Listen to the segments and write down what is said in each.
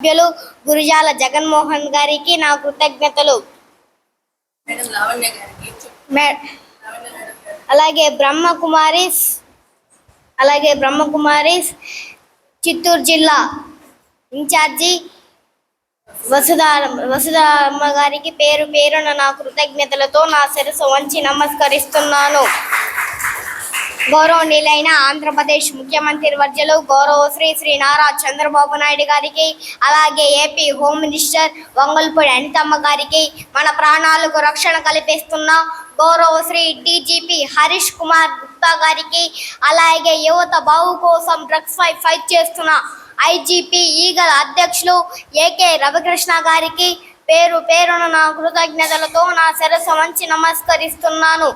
సభ్యులు గురుజాల జగన్మోహన్ గారికి నా కృతజ్ఞతలు. అలాగే బ్రహ్మకుమారిస్ చిత్తూరు జిల్లా ఇన్ఛార్జి వసుధమ్మ గారికి పేరు పేరున నా కృతజ్ఞతలతో నా శిరస్సు వంచి నమస్కరిస్తున్నాను. గౌరవనీయులైన ఆంధ్రప్రదేశ్ ముఖ్యమంత్రి వర్యులు గౌరవ శ్రీ నారా చంద్రబాబు నాయుడు గారికి, అలాగే ఏపీ హోమ్ మినిస్టర్ వంగల్పూడి అనితమ్మ గారికి, మన ప్రాణాలకు రక్షణ కల్పిస్తున్న గౌరవ శ్రీ డీజీపీ హరీష్ కుమార్ గుప్తా గారికి, అలాగే యువత బావు కోసం డ్రగ్స్ పై ఫైట్ చేస్తున్న ఐజీపీ ఈగల్ అధ్యక్షులు ఏకే రవికృష్ణ గారికి పేరు పేరున నా కృతజ్ఞతలతో నా శిరస్సు వంచి నమస్కరిస్తున్నాను.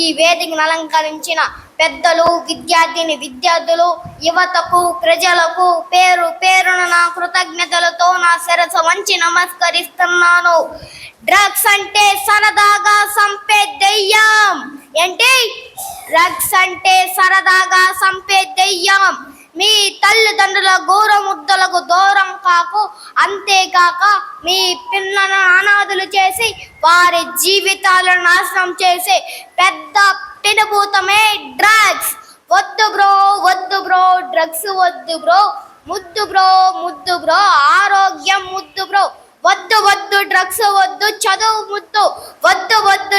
ఈ వేదికను అలంకరించిన పెద్దలు, విద్యార్థులు, యువతకు, ప్రజలకు పేరు పేరున నా కృతజ్ఞతలతో నా శిరస్సు వంచి నమస్కరిస్తున్నాను. డ్రగ్స్ అంటే సరదాగా సంపే దెయ్యం. ఏంటి? డ్రగ్స్ అంటే సరదాగా సంపే దెయ్యం. మీ తల్లిదండ్రుల గోరముద్దలకు దూరం కాకు, అంతేకాక మీ పిల్లలను అనాథులు చేసి వారి జీవితాలను నాశనం చేసే పెద్ద తినుభూతమే డ్రగ్స్. వద్దు బ్రో డ్రగ్స్ వద్దు బ్రో, ముద్దు బ్రో ఆరోగ్యం ముద్దు బ్రో. వద్దు డ్రగ్స్ వద్దు, చదువు ముద్దు. వద్దు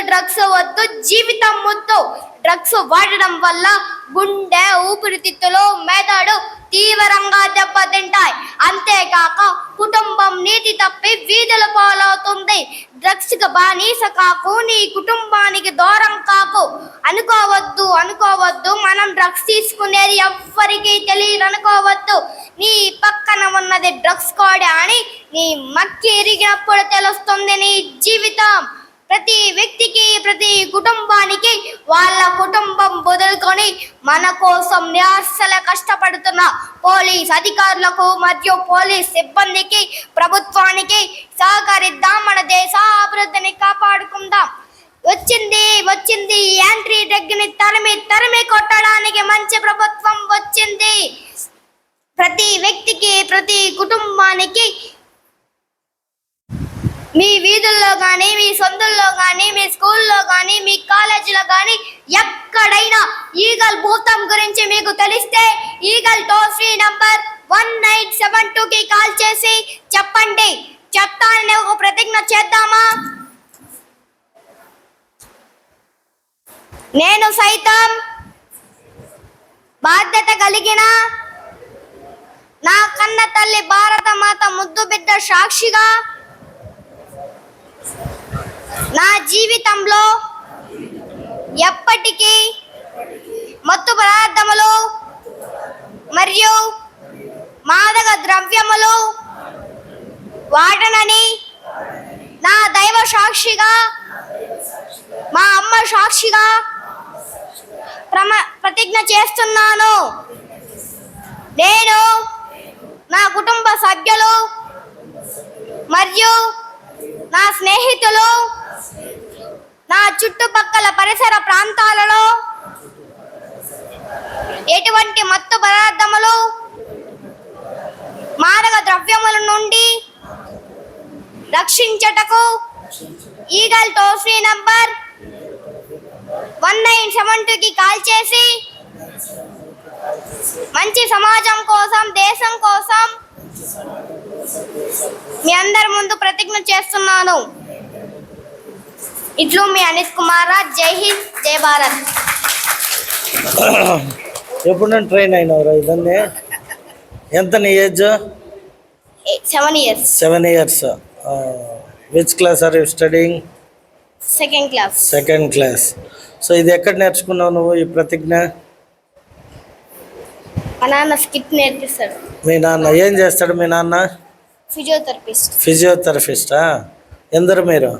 డ్రగ్స్ వద్దు, జీవితం ముద్దు. డ్రగ్స్ వాడడం వల్ల గుండె, ఊపిరితిత్తులు, మెదడు తీవ్రంగా దెబ్బతింటాయి. అంతేకాక కుటుంబం నీతి తప్పి వీధుల పాలవుతుంది. డ్రగ్స్ కి బానిస కాకు, నీ కుటుంబానికి దూరం కాకు. అనుకోవద్దు మనం డ్రగ్స్ తీసుకునేది ఎవ్వరికీ తెలియదు అనుకోవద్దు. నీ పక్కన ఉన్నది డ్రగ్స్ కోడే అని నీ మక్కి ఎరిగినప్పుడు తెలుస్తుంది నీ జీవితం. ప్రతి వ్యక్తికి, ప్రతి కుటుంబానికి వాళ్ళ కుటుంబం వదులుకొని మన కోసం నిరాశల కష్టపడుతున్న పోలీస్ అధికారులకు మరియు పోలీస్ సిబ్బందికి, ప్రభుత్వానికి సహకరిద్దాం. మన దేశ అభివృద్ధిని కాపాడుకుందాం. వచ్చింది యాంటీ డ్రగ్ ని తరిమి కొట్టడానికి మంచి ప్రభుత్వం వచ్చింది. ప్రతి వ్యక్తికి, ప్రతి కుటుంబానికి మీ వీధుల్లో కానీ, మీ సొంతల్లో కానీ, మీ స్కూల్లో కానీ, మీ కాలేజీలో కానీ ఎక్కడైనా ఈగల్ భూతం గురించి మీకు తెలిస్తే ఈగల్ టోల్ ఫ్రీ నంబర్ 1972కి కాల్ చేసి చెప్పండి. చెప్తానని ఒక ప్రతిజ్ఞ చేద్దామా? నేను సైతం బాధ్యత కలిగిన నా కన్న తల్లి భారత మాత ముద్దు బిడ్డ సాక్షిగా నా జీవితంలో ఎప్పటికీ మత్తు పదార్థములు మరియు మాదక ద్రవ్యములు వాడనని నా దైవ సాక్షిగా, మా అమ్మ సాక్షిగా ప్రతిజ్ఞ చేస్తున్నాను. నేను, నా కుటుంబ సభ్యులు మరియు నా స్నేహితులు నా చుట్టుపక్కల పరిసర ప్రాంతాలలో ఎటువంటి మత్తు పదార్థములు, మాదక ద్రవ్యముల నుండి రక్షించటకు ఈగల్ టోల్ ఫ్రీ నంబర్ 1972కి కాల్ చేసి మంచి సమాజం కోసం, దేశం కోసం మీ అందరి ముందు ప్రతిజ్ఞ చేస్తున్నాను. ఇట్లు మీ అనిత్ కుమార్. జై హింద్, జై భారత్. ఎప్పుడు నేను ట్రైన్ అయినవరా ఇదన్నీ? ఎంత నీ age? 7 years. 7 years. Which class are you studying? Second class. So ఇది ఎక్కడ నేర్చుకున్నావు నువ్వు ఈ ప్రతిజ్ఞ? మా నాన్న స్కిట్ నేర్పిస్తాడు. మీ నాన్న ఏం చేస్తాడు? మీ నాన్న ఫిజియోథెరపిస్టా? ఎందరు మీరు?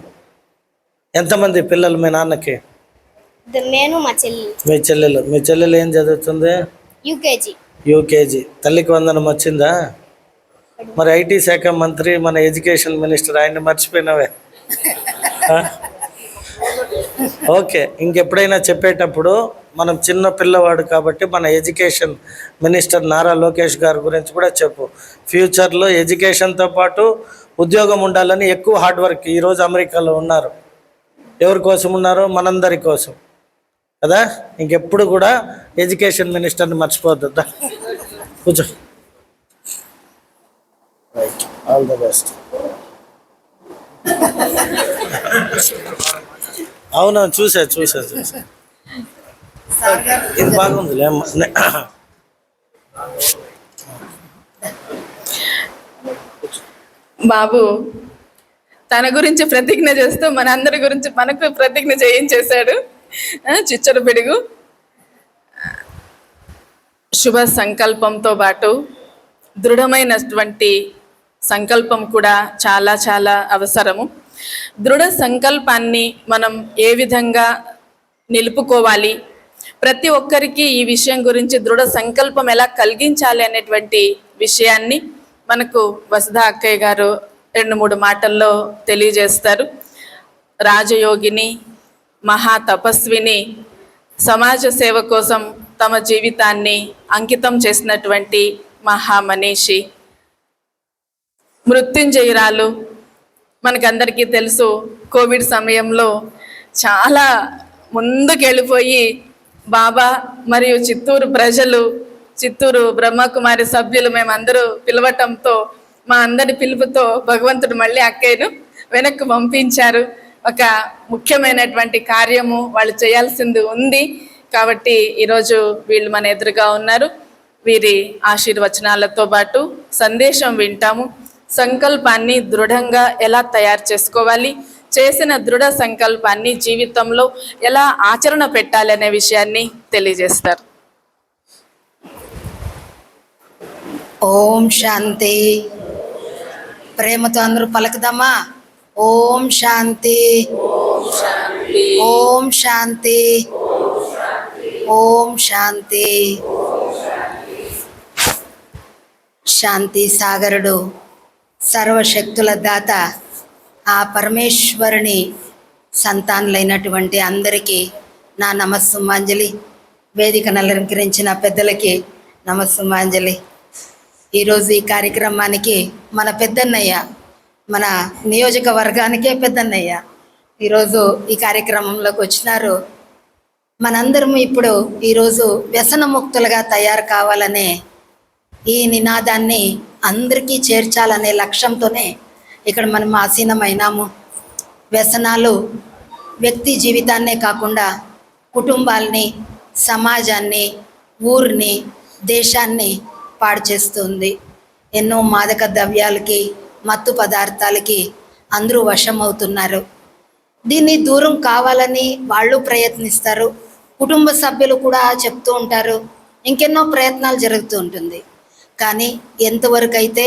ఎంతమంది పిల్లలు మీ నాన్నకి? నేను, మా చెల్లెలు. మీ చెల్లెలు ఏం చదువుతుంది? యూకేజీ. తల్లికి వందనం వచ్చిందా? మరి ఐటీ శాఖ మంత్రి, మన ఎడ్యుకేషన్ మినిస్టర్, ఆయన్ని మర్చిపోయినవే. ఓకే, ఇంకెప్పుడైనా చెప్పేటప్పుడు మనం చిన్న పిల్లవాడు కాబట్టి మన ఎడ్యుకేషన్ మినిస్టర్ నారా లోకేష్ గారి గురించి కూడా చెప్పు. ఫ్యూచర్లో ఎడ్యుకేషన్తో పాటు ఉద్యోగం ఉండాలని ఎక్కువ హార్డ్ వర్క్. ఈరోజు అమెరికాలో ఉన్నారు, ఎవరి కోసం ఉన్నారు? మనందరి కోసం కదా. ఇంకెప్పుడు కూడా ఎడ్యుకేషన్ మినిస్టర్ని మర్చిపోద్దా. కూర్చో. Right, all the best. అవునవును, చూసా. ఇది బాగుందిలే. బాబు తన గురించి ప్రతిజ్ఞ చేస్తూ మనందరి గురించి మనకు ప్రతిజ్ఞ చేయించేశాడు. చిచ్చర పిడుగు. శుభ సంకల్పంతో పాటు దృఢమైనటువంటి సంకల్పం కూడా చాలా చాలా అవసరము. దృఢ సంకల్పాన్ని మనం ఏ విధంగా నిలుపుకోవాలి, ప్రతి ఒక్కరికి ఈ విషయం గురించి దృఢ సంకల్పం ఎలా కలిగించాలి అనేటువంటి విషయాన్ని మనకు వసుధ అక్కయ్య గారు 2-3 మాటల్లో తెలియజేస్తారు. రాజయోగిని, మహా తపస్విని, సమాజ సేవ కోసం తమ జీవితాన్ని అంకితం చేసినటువంటి మహామనీషి, మృత్యుంజయురాలు. మనకందరికీ తెలుసు, కోవిడ్ సమయంలో చాలా ముందుకెళ్ళిపోయి బాబా మరియు చిత్తూరు ప్రజలు, చిత్తూరు బ్రహ్మకుమారి సభ్యులు మేమందరూ పిలవటంతో, మా అందరి పిలుపుతో భగవంతుడు మళ్ళీ అక్కయ్యను వెనక్కి పంపించారు. ఒక ముఖ్యమైనటువంటి కార్యము వాళ్ళు చేయాల్సింది ఉంది కాబట్టి ఈరోజు వీళ్ళు మన ఎదురుగా ఉన్నారు. వీరి ఆశీర్వచనాలతో పాటు సందేశం వింటాము. సంకల్పాన్ని దృఢంగా ఎలా తయారు చేసుకోవాలి, చేసిన దృఢ సంకల్పాన్ని జీవితంలో ఎలా ఆచరణ పెట్టాలి అనే విషయాన్ని తెలియజేస్తారు. ఓం శాంతి. ప్రేమతో అందరూ పలకదామా? ఓం శాంతి, ఓం శాంతి, ఓం శాంతి. శాంతి సాగరుడు, సర్వశక్తుల దాత, ఆ పరమేశ్వరుని సంతానులైనటువంటి అందరికీ నా నమస్సుమాంజలి. వేదికను అలంకరించిన పెద్దలకి నమస్సుమాంజలి. ఈరోజు ఈ కార్యక్రమానికి మన పెద్దన్నయ్య, మన నియోజకవర్గానికే పెద్దన్నయ్య ఈరోజు ఈ కార్యక్రమంలోకి వచ్చినారు. మనందరం ఇప్పుడు ఈరోజు వ్యసనముక్తులుగా తయారు కావాలనే ఈ నినాదాన్ని అందరికీ చేర్చాలనే లక్ష్యంతోనే ఇక్కడ మనం ఆసీనమైనాము. వ్యసనాలు వ్యక్తి జీవితాన్నే కాకుండా కుటుంబాల్ని, సమాజాన్ని, ఊరిని, దేశాన్ని పాడు చేస్తుంది. ఎన్నో మాదక ద్రవ్యాలకి, మత్తు పదార్థాలకి అందరూ వశమవుతున్నారు. దీన్ని దూరం కావాలని వాళ్ళు ప్రయత్నిస్తారు, కుటుంబ సభ్యులు కూడా చెప్తూ ఉంటారు, ఇంకెన్నో ప్రయత్నాలు జరుగుతూ ఉంటుంది. కానీ ఎంతవరకు అయితే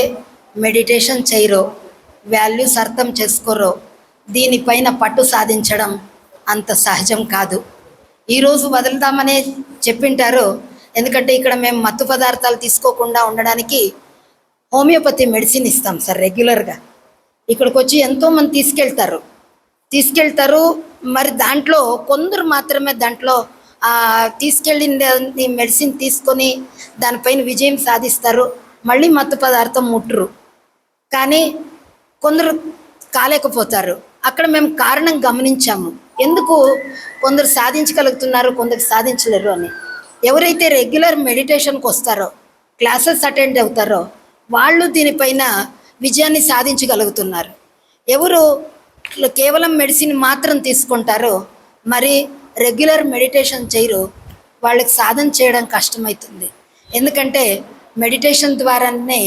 మెడిటేషన్ చేయరో, వాల్యూస్ అర్థం చేసుకోరో, దీనిపైన పట్టు సాధించడం అంత సహజం కాదు. ఈరోజు వదులుదామనే చెప్పింటారు. ఎందుకంటే ఇక్కడ మేము మత్తు పదార్థాలు తీసుకోకుండా ఉండడానికి హోమియోపతి మెడిసిన్ ఇస్తాం సార్ రెగ్యులర్గా. ఇక్కడికి వచ్చి ఎంతోమంది తీసుకెళ్తారు. మరి దాంట్లో కొందరు మాత్రమే దాంట్లో తీసుకెళ్ళిన మెడిసిన్ తీసుకొని దానిపైన విజయం సాధిస్తారు, మళ్ళీ మత్తు పదార్థం ముట్టరు. కానీ కొందరు కాలేకపోతారు. అక్కడ మేము కారణం గమనించాము, ఎందుకు కొందరు సాధించగలుగుతున్నారు, కొందరు సాధించలేరు అని. ఎవరైతే రెగ్యులర్ మెడిటేషన్కి వస్తారో, క్లాసెస్ అటెండ్ అవుతారో వాళ్ళు దీనిపైన విజయాన్ని సాధించగలుగుతున్నారు. ఎవరు కేవలం మెడిసిన్ మాత్రం తీసుకుంటారో, మరి రెగ్యులర్ మెడిటేషన్ చేయరు, వాళ్ళకి సాధన చేయడం కష్టమవుతుంది. ఎందుకంటే మెడిటేషన్ ద్వారానే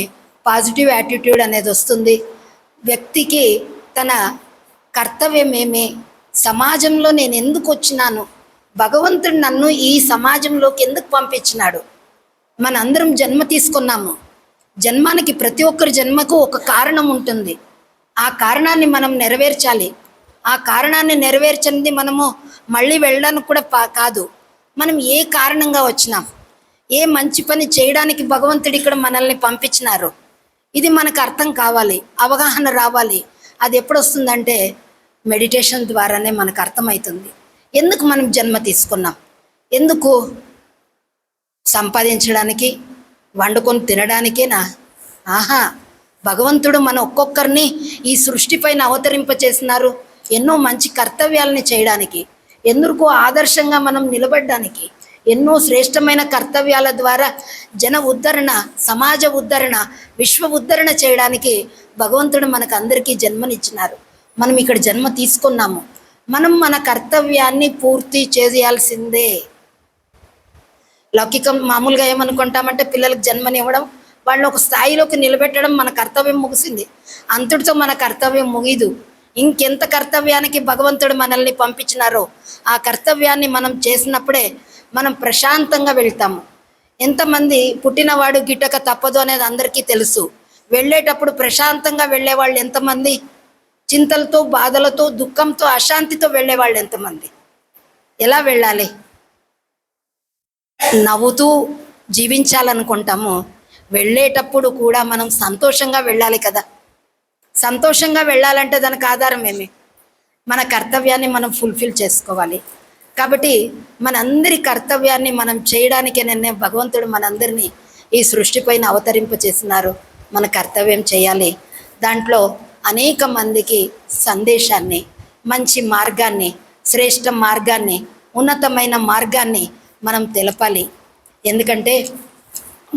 పాజిటివ్ యాటిట్యూడ్ అనేది వస్తుంది. వ్యక్తికి తన కర్తవ్యం ఏమి, సమాజంలో నేను ఎందుకు వచ్చినాను, భగవంతుడు నన్ను ఈ సమాజంలోకి ఎందుకు పంపించినాడు. మనందరం జన్మ తీసుకున్నాము. జన్మానికి, ప్రతి ఒక్కరి జన్మకు ఒక కారణం ఉంటుంది. ఆ కారణాన్ని మనం నెరవేర్చాలి. ఆ కారణాన్ని నెరవేర్చనిది మనము మళ్ళీ వెళ్ళడానికి కూడా కాదు. మనం ఏ కారణంగా వచ్చినాం, ఏ మంచి పని చేయడానికి భగవంతుడు ఇక్కడ మనల్ని పంపించినారు, ఇది మనకు అర్థం కావాలి, అవగాహన రావాలి. అది ఎప్పుడు వస్తుందంటే మెడిటేషన్ ద్వారానే మనకు అర్థమవుతుంది ఎందుకు మనం జన్మ తీసుకున్నాం. ఎందుకు? సంపాదించడానికి, వండుకొని తినడానికేనా? ఆహా, భగవంతుడు మన ఒక్కొక్కరిని ఈ సృష్టిపైన అవతరింపచేసినారు ఎన్నో మంచి కర్తవ్యాలని చేయడానికి, ఎందుకు ఆదర్శంగా మనం నిలబడడానికి, ఎన్నో శ్రేష్టమైన కర్తవ్యాల ద్వారా జన ఉద్ధరణ, సమాజ ఉద్ధరణ, విశ్వ ఉద్ధరణ చేయడానికి భగవంతుడు మనకు అందరికీ జన్మనిచ్చినారు. మనం ఇక్కడ జన్మ తీసుకున్నాము, మనం మన కర్తవ్యాన్ని పూర్తి చేయాల్సిందే. లౌకికం మామూలుగా ఏమనుకుంటామంటే పిల్లలకు జన్మనివ్వడం, వాళ్ళని ఒక స్థాయిలోకి నిలబెట్టడం మన కర్తవ్యం ముగిసింది. అంతటితో మన కర్తవ్యం ముగిదు. ఇంకెంత కర్తవ్యానికి భగవంతుడు మనల్ని పంపించినారో ఆ కర్తవ్యాన్ని మనం చేసినప్పుడే మనం ప్రశాంతంగా వెళ్తాము. ఎంతమంది పుట్టినవాడు గిట్టక తప్పదు అనేది అందరికీ తెలుసు. వెళ్ళేటప్పుడు ప్రశాంతంగా వెళ్ళేవాళ్ళు ఎంతమంది? చింతలతో, బాధలతో, దుఃఖంతో, అశాంతితో వెళ్ళేవాళ్ళు ఎంతమంది? ఎలా వెళ్ళాలి? నవ్వుతూ జీవించాలనుకుంటాము. వెళ్ళేటప్పుడు కూడా మనం సంతోషంగా వెళ్ళాలి కదా. సంతోషంగా వెళ్ళాలంటే దానికి ఆధారం ఏమి? మన కర్తవ్యాన్ని మనం ఫుల్ఫిల్ చేసుకోవాలి. కాబట్టి మనందరి కర్తవ్యాన్ని మనం చేయడానికే భగవంతుడు మనందరినీ ఈ సృష్టిపైన అవతరింపచేసినారు. మన కర్తవ్యం చేయాలి. దాంట్లో అనేక మందికి సందేశాన్ని, మంచి మార్గాన్ని, శ్రేష్ఠ మార్గాన్ని, ఉన్నతమైన మార్గాన్ని మనం తెలపాలి. ఎందుకంటే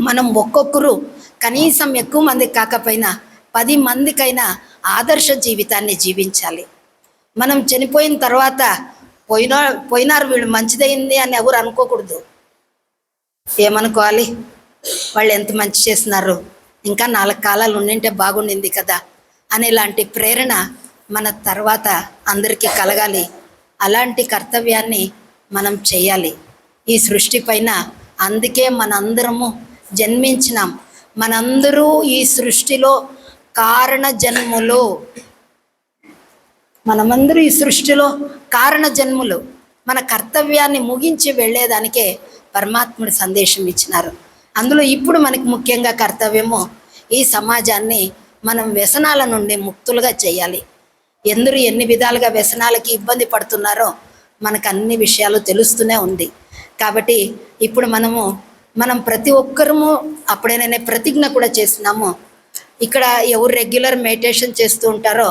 మనం ఒక్కొక్కరు కనీసం ఎక్కువ మందికి కాకపోయినా 10 మందికైనా ఆదర్శ జీవితాన్ని జీవించాలి. మనం చనిపోయిన తర్వాత పోయినారు వీళ్ళు మంచిదైంది అని ఎవరు అనుకోకూడదు. ఏమనుకోవాలి? వాళ్ళు ఎంత మంచి చేసినారు, ఇంకా 4 కాలాలు ఉండింటే బాగుండింది కదా అనేలాంటి ప్రేరణ మన తర్వాత అందరికీ కలగాలి. అలాంటి కర్తవ్యాన్ని మనం చేయాలి ఈ సృష్టి పైన. అందుకే మనందరము జన్మించినాం. మనందరూ ఈ సృష్టిలో కారణ జన్ములు. మనమందరూ ఈ సృష్టిలో కారణ జన్ములు. మన కర్తవ్యాన్ని ముగించి వెళ్ళేదానికే పరమాత్ముడు సందేశం ఇచ్చినారు. అందులో ఇప్పుడు మనకి ముఖ్యంగా కర్తవ్యము ఈ సమాజాన్ని మనం వ్యసనాల నుండి ముక్తులుగా చేయాలి. ఎందరూ ఎన్ని విధాలుగా వ్యసనాలకి ఇబ్బంది పడుతున్నారో మనకు అన్ని విషయాలు తెలుస్తూనే ఉంది. కాబట్టి ఇప్పుడు మనం ప్రతి ఒక్కరము అప్పుడే నేను ప్రతిజ్ఞ కూడా చేసినాము. ఇక్కడ ఎవరు రెగ్యులర్ మెడిటేషన్ చేస్తూ ఉంటారో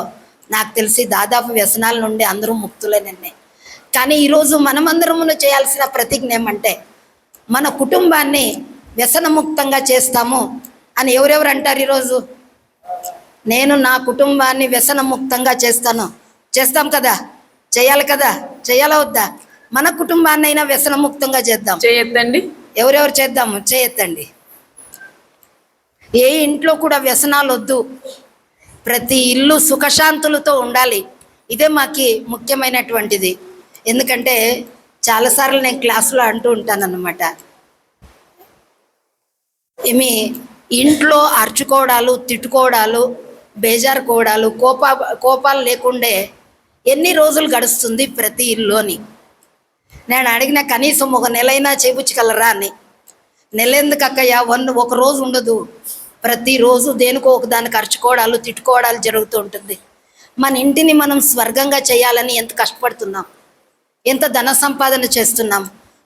నాకు తెలిసి దాదాపు వ్యసనాల నుండి అందరూ ముక్తులేనండి. కానీ ఈరోజు మనమందరము చేయాల్సిన ప్రతిజ్ఞ ఏమంటే మన కుటుంబాన్ని వ్యసనముక్తంగా చేస్తాము అని ఎవరెవరు అంటారు ఈరోజు? నేను నా కుటుంబాన్ని వ్యసనముక్తంగా చేస్తాం కదా, చేయాలి కదా, చేయాలా వద్దా? మన కుటుంబాన్ని అయినా వ్యసనముక్తంగా చేద్దాం. చేయొద్దండి. ఎవరెవరు చేద్దాము? చేయొద్దండి. ఏ ఇంట్లో కూడా వ్యసనాలు వద్దు. ప్రతి ఇల్లు సుఖశాంతులతో ఉండాలి. ఇదే మాకి ముఖ్యమైనటువంటిది. ఎందుకంటే చాలాసార్లు నేను క్లాసులో అంటూ ఉంటానన్నమాట, ఏమి ఇంట్లో అరుచుకోవడాలు, తిట్టుకోవడాలు, బేజారుకోవడాలు, కోపాలు లేకుండే ఎన్ని రోజులు గడుస్తుంది ప్రతి ఇల్లుని? నేను అడిగిన కనీసం 1 నెలైనా చేపుచ్చుగలరా అని. నెల ఎందుకు అక్కయ్య, ఒక రోజు ఉండదు. ప్రతిరోజు దేనికో ఒక దానికి అరుచుకోవడాలు, తిట్టుకోవడాలు జరుగుతూ ఉంటుంది. మన ఇంటిని మనం స్వర్గంగా చేయాలని ఎంత కష్టపడుతున్నాం, ఎంత ధన సంపాదన చేస్తున్నాం.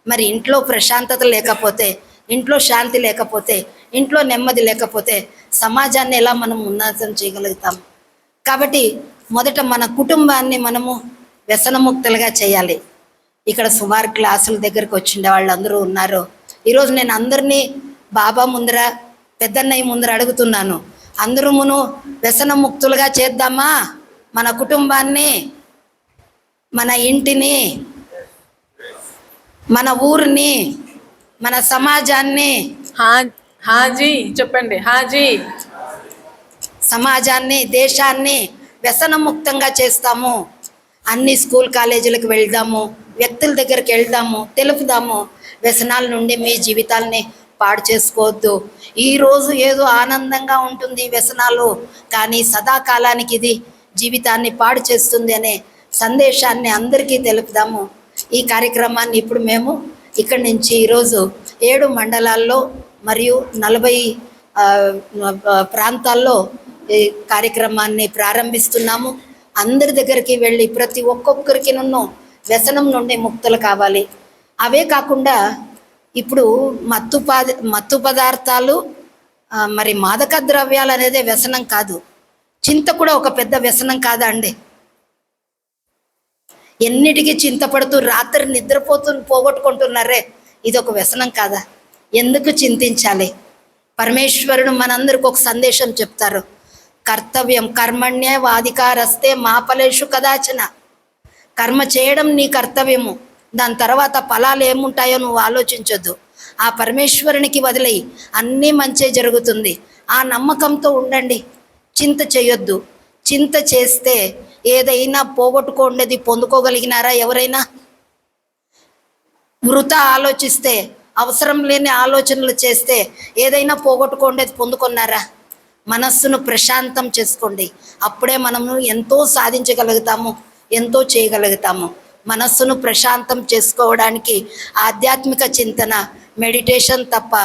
మరి ఇంట్లో ప్రశాంతత లేకపోతే, ఇంట్లో శాంతి లేకపోతే, ఇంట్లో నెమ్మది లేకపోతే సమాజాన్ని ఎలా మనం ఉన్నతం చేయగలుగుతాం? కాబట్టి మొదట మన కుటుంబాన్ని మనము వ్యసనముక్తులుగా చేయాలి. ఇక్కడ సుమారు క్లాసుల దగ్గరికి వచ్చిండే వాళ్ళు అందరూ ఉన్నారు. ఈరోజు నేను అందరినీ బాబా ముందర, పెద్దన్నయ్య ముందర అడుగుతున్నాను, అందరమును వ్యసనముక్తులుగా చేద్దామా? మన కుటుంబాన్ని, మన ఇంటిని, మన ఊరిని, మన సమాజాన్ని, హాజీ చెప్పండి, హాజీ, సమాజాన్ని, దేశాన్ని వ్యసనముక్తంగా చేస్తాము. అన్ని స్కూల్ కాలేజీలకు వెళ్దాము, వ్యక్తుల దగ్గరికి వెళ్దాము, తెలుపుదాము, వ్యసనాల నుండి మీ జీవితాల్ని పాడు చేసుకోవద్దు. ఈరోజు ఏదో ఆనందంగా ఉంటుంది వ్యసనాలు, కానీ సదాకాలానికి ఇది జీవితాన్ని పాడు చేస్తుంది అనే సందేశాన్ని అందరికీ తెలుపుదాము. ఈ కార్యక్రమాన్ని ఇప్పుడు మేము ఇక్కడి నుంచి ఈరోజు 7 మండలాల్లో మరియు 40 ప్రాంతాల్లో ఈ కార్యక్రమాన్ని ప్రారంభిస్తున్నాము. అందరి దగ్గరికి వెళ్ళి ప్రతి ఒక్కొక్కరికి వ్యసనం నుండి ముక్తులు కావాలి. అవే కాకుండా ఇప్పుడు మత్తు పదార్థాలు మరి మాదక ద్రవ్యాలు అనేదే వ్యసనం కాదు. చింత కూడా ఒక పెద్ద వ్యసనం కాదా అండి? ఎన్నిటికీ చింతపడుతూ రాత్రి పోగొట్టుకుంటున్నారే, ఇది ఒక వ్యసనం కాదా? ఎందుకు చింతించాలి? పరమేశ్వరుడు మనందరికి ఒక సందేశం చెప్తారు. కర్తవ్యం కర్మణ్యే వాధికారస్తే మా ఫలేషు కదాచన. కర్మ చేయడం నీ కర్తవ్యము, దాని తర్వాత ఫలాలు ఏముంటాయో నువ్వు ఆలోచించొద్దు. ఆ పరమేశ్వరునికి వదిలేయి, అన్నీ మంచే జరుగుతుంది. ఆ నమ్మకంతో ఉండండి, చింత చేయొద్దు. చింత చేస్తే ఏదైనా పోగొట్టుకోండేది పొందుకోగలిగినారా ఎవరైనా? వృథా ఆలోచిస్తే, అవసరం లేని ఆలోచనలు చేస్తే ఏదైనా పోగొట్టుకోండేది పొందుకున్నారా? మనస్సును ప్రశాంతం చేసుకోండి, అప్పుడే మనము ఎంతో సాధించగలుగుతాము, ఎంతో చేయగలుగుతాము. మనస్సును ప్రశాంతం చేసుకోవడానికి ఆధ్యాత్మిక చింతన, మెడిటేషన్ తప్ప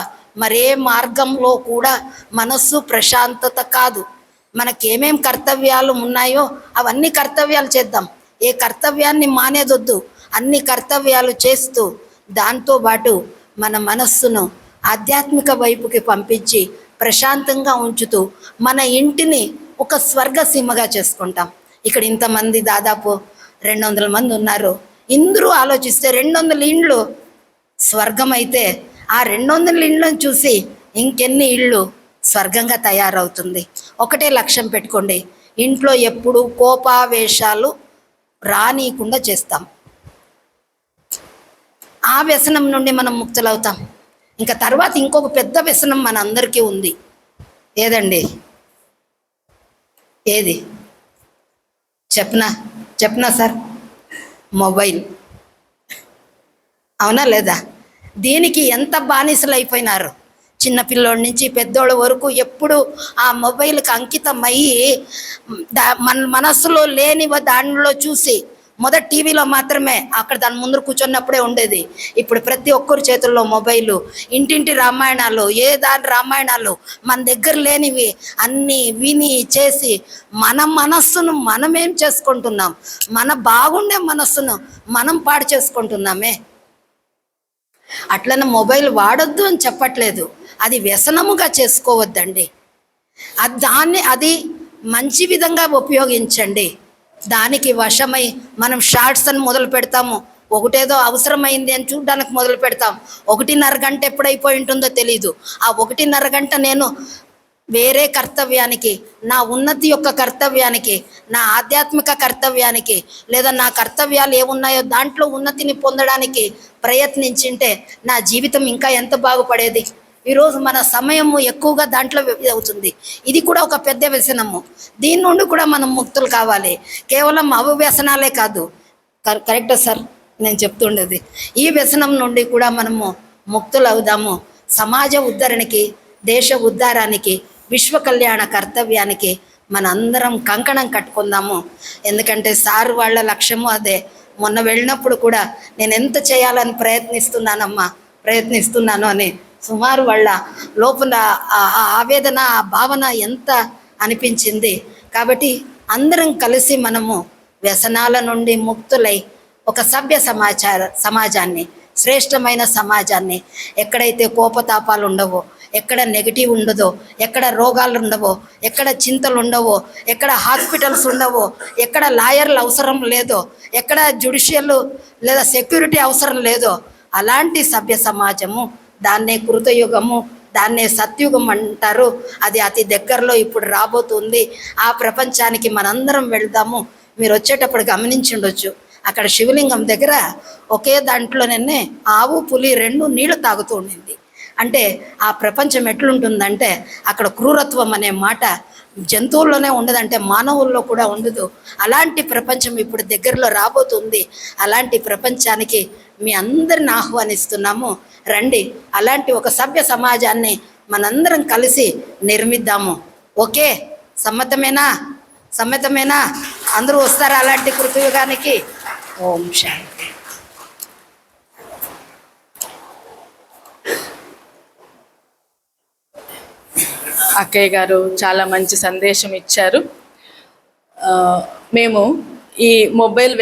మరే మార్గంలో కూడా మనస్సు ప్రశాంతత కాదు. మనకేమేం కర్తవ్యాలు ఉన్నాయో అవన్నీ కర్తవ్యాలు చేద్దాం. ఏ కర్తవ్యాన్ని మానేదొద్దు, అన్ని కర్తవ్యాలు చేస్తూ దాంతోపాటు మన మనస్సును ఆధ్యాత్మిక వైపుకి పంపించి ప్రశాంతంగా ఉంచుతూ మన ఇంటిని ఒక స్వర్గసీమగా చేసుకుంటాం. ఇక్కడ ఇంతమంది దాదాపు 200 మంది ఉన్నారు. ఇందరూ ఆలోచిస్తే 200 ఇండ్లు స్వర్గం అయితే ఆ 200 ఇండ్లను చూసి ఇంకెన్ని ఇళ్ళు స్వర్గంగా తయారవుతుంది. ఒకటే లక్ష్యం పెట్టుకోండి, ఇంట్లో ఎప్పుడు కోపావేశాలు రానీయకుండా చేస్తాం. ఆ వ్యసనం నుండి మనం ముక్తులవుతాం. ఇంకా తర్వాత ఇంకొక పెద్ద వ్యసనం మన అందరికీ ఉంది. ఏదండి? ఏది చెప్పనా సార్? మొబైల్. అవునా లేదా? దీనికి ఎంత బానిసలు అయిపోయినారు. చిన్నపిల్లోడి నుంచి పెద్దోళ్ళ వరకు ఎప్పుడు ఆ మొబైల్కి అంకితమయ్యి మన మనస్సులో లేని దానిలో చూసి, మొదట టీవీలో మాత్రమే అక్కడ దాని ముందు కూర్చున్నప్పుడే ఉండేది. ఇప్పుడు ప్రతి ఒక్కరి చేతుల్లో మొబైలు, ఇంటింటి రామాయణాలు, ఏ దాని రామాయణాలు, మన దగ్గర లేనివి అన్నీ విని చేసి మన మనస్సును మనమేం చేసుకుంటున్నాం? మన బాగుండే మనస్సును మనం పాడు చేసుకుంటున్నామే. అట్లనే మొబైల్ వాడొద్దు అని చెప్పట్లేదు, అది వ్యసనముగా చేసుకోవద్దండి. అది మంచి విధంగా ఉపయోగించండి. దానికి వశమై మనం షార్ట్స్ అని మొదలు పెడతాము, ఒకటేదో అవసరమైంది అని చూడడానికి మొదలు పెడతాం. 1.5 గంట ఎప్పుడైపోయి ఉంటుందో తెలీదు. ఆ 1.5 గంట నేను వేరే కర్తవ్యానికి, నా ఉన్నతి యొక్క కర్తవ్యానికి, నా ఆధ్యాత్మిక కర్తవ్యానికి, లేదా నా కర్తవ్యాలు ఏమున్నాయో దాంట్లో ఉన్నతిని పొందడానికి ప్రయత్నించింటే నా జీవితం ఇంకా ఎంత బాగుపడేది. ఈరోజు మన సమయము ఎక్కువగా దాంట్లో అవుతుంది. ఇది కూడా ఒక పెద్ద వ్యసనము. దీని నుండి కూడా మనం ముక్తులు కావాలి. కేవలం వ్యసనాలే కాదు. కరెక్టా సార్ నేను చెప్తుండేది? ఈ వ్యసనం నుండి కూడా మనము ముక్తులు అవుదాము. సమాజ ఉద్ధరణకి, దేశ ఉద్ధారానికి, విశ్వ కళ్యాణ కర్తవ్యానికి మనందరం కంకణం కట్టుకుందాము. ఎందుకంటే సార్ వాళ్ళ లక్ష్యము అదే. మొన్న వెళ్ళినప్పుడు కూడా నేను ఎంత చేయాలని ప్రయత్నిస్తున్నాను అని సుమారు వాళ్ళ లోపల ఆవేదన, ఆ భావన ఎంత అనిపించింది. కాబట్టి అందరం కలిసి మనము వ్యసనాల నుండి ముక్తులై ఒక సభ్య సమాజాన్ని, శ్రేష్టమైన సమాజాన్ని, ఎక్కడైతే కోపతాపాలు ఉండవో, ఎక్కడ నెగిటివ్ ఉండదో, ఎక్కడ రోగాలు ఉండవో, ఎక్కడ చింతలు ఉండవో, ఎక్కడ హాస్పిటల్స్ ఉండవో, ఎక్కడ లాయర్లు అవసరం లేదో, ఎక్కడ జ్యుడిషియల్ లేదా సెక్యూరిటీ అవసరం లేదో, అలాంటి సభ్య సమాజము, దాన్నే కృతయుగము, దాన్నే సత్యుగం అంటారు. అది అతి దగ్గరలో ఇప్పుడు రాబోతుంది. ఆ ప్రపంచానికి మనందరం వెళ్దాము. మీరు వచ్చేటప్పుడు గమనించి ఉండొచ్చు, అక్కడ శివలింగం దగ్గర ఒకే దాంట్లోనే ఆవు, పులి 2 నీళ్లు తాగుతూ ఉండింది. అంటే ఆ ప్రపంచం ఎట్లుంటుందంటే అక్కడ క్రూరత్వం అనే మాట జంతువుల్లోనే ఉండదంటే మానవుల్లో కూడా ఉండదు. అలాంటి ప్రపంచం ఇప్పుడు దగ్గరలో రాబోతుంది. అలాంటి ప్రపంచానికి మీ అందరిని ఆహ్వానిస్తున్నాము. రండి, అలాంటి ఒక సభ్య సమాజాన్ని మనందరం కలిసి నిర్మిద్దాము. ఓకే, సమ్మతమేనా? అందరూ వస్తారా అలాంటి కృతయుగానికి? ఓం శాంతి. అక్కయ్య గారు చాలా మంచి సందేశం ఇచ్చారు. మేము ఈ మొబైల్